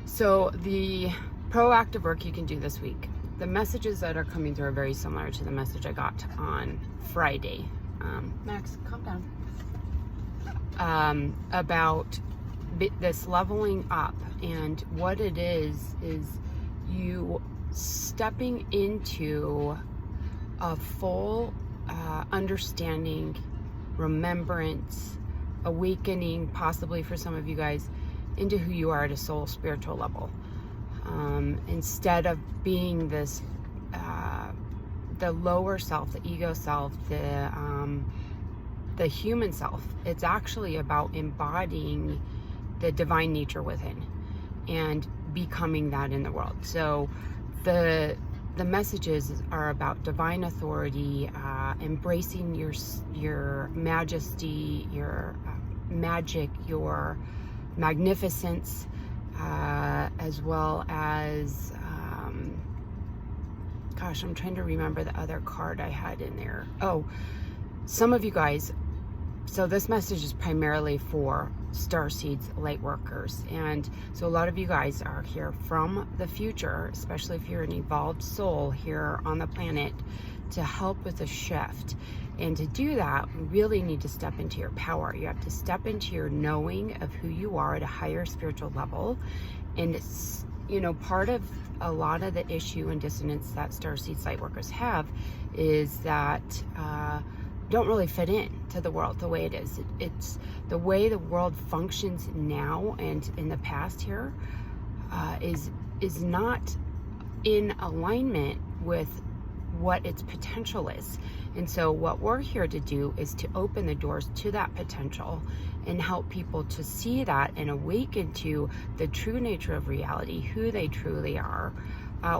So the proactive work you can do this week. The messages that are coming through are very similar to the message I got on Friday. Max, calm down. About this leveling up, and what it is you stepping into a full understanding, remembrance, awakening, possibly for some of you guys, into who you are at a soul spiritual level. Instead of being this the lower self, the ego self, the human self, it's actually about embodying the divine nature within and becoming that in the world. So the messages are about divine authority, embracing your majesty, your magic, your magnificence, as well as gosh, I'm trying to remember the other card I had in there. Oh, some of you guys, so this message is primarily for starseeds, light workers, and so a lot of you guys are here from the future, especially if you're an evolved soul here on the planet, to help with a shift. And to do that, we really need to step into your power. You have to step into your knowing of who you are at a higher spiritual level. And it's, you know, part of a lot of the issue and dissonance that starseed light workers have is that don't really fit in to the world the way it is. It's the way the world functions now and in the past here is not in alignment with what its potential is. And so what we're here to do is to open the doors to that potential and help people to see that and awaken to the true nature of reality, who they truly are,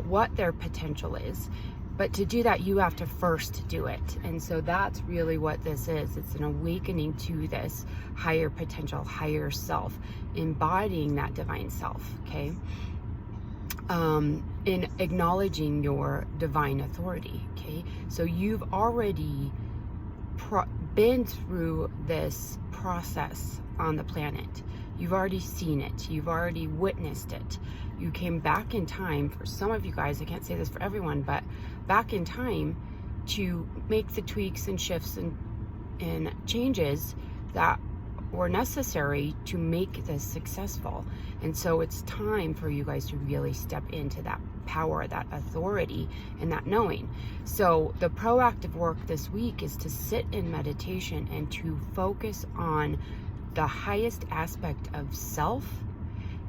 what their potential is. But to do that, you have to first do it. And so that's really what this is. It's an awakening to this higher potential, higher self, embodying that divine self, okay? In acknowledging your divine authority, okay? So you've already been through this process on the planet. You've already seen it. You've already witnessed it. You came back in time, for some of you guys, I can't say this for everyone, but back in time to make the tweaks and shifts and changes that were necessary to make this successful. And so it's time for you guys to really step into that power, that authority, and that knowing. So the proactive work this week is to sit in meditation and to focus on the highest aspect of self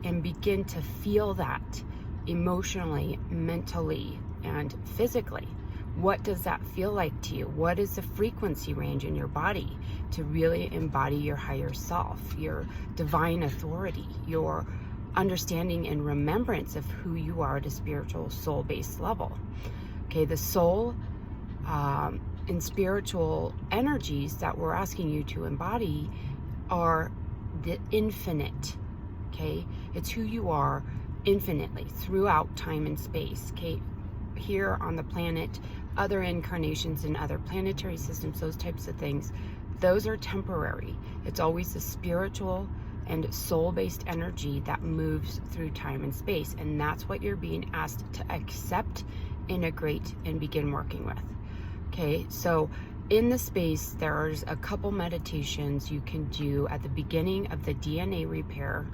and begin to feel that emotionally, mentally, and physically. What does that feel like to you? What is the frequency range in your body to really embody your higher self, your divine authority, your understanding and remembrance of who you are at a spiritual soul-based level? Okay, the soul and spiritual energies that we're asking you to embody are the infinite, okay? It's who you are infinitely throughout time and space, okay? Here on the planet, other incarnations in other planetary systems, those types of things, those are temporary. It's always the spiritual and soul-based energy that moves through time and space, and that's what you're being asked to accept, integrate, and begin working with. Okay, so in the space, there's a couple meditations you can do at the beginning of the DNA repair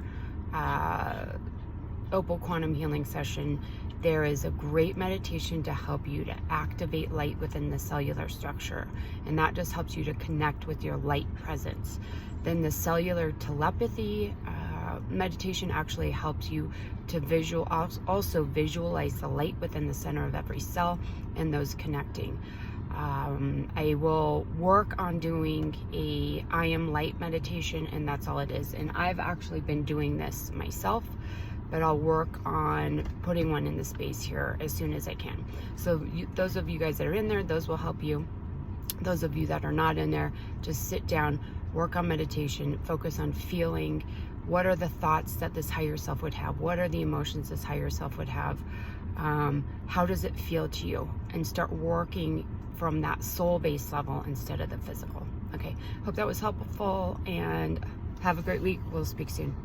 Opal Quantum Healing session. There is a great meditation to help you to activate light within the cellular structure, and that just helps you to connect with your light presence. Then the cellular telepathy meditation actually helps you to also visualize the light within the center of every cell and those connecting. I will work on doing a I am light meditation, and that's all it is. And I've actually been doing this myself, but I'll work on putting one in the space here as soon as I can. So those of you guys that are in there, those will help you. Those of you that are not in there, just sit down, work on meditation, focus on feeling what are the thoughts that this higher self would have, what are the emotions this higher self would have, how does it feel to you, and start working from that soul-based level instead of the physical. Okay, hope that was helpful, and have a great week. We'll speak soon.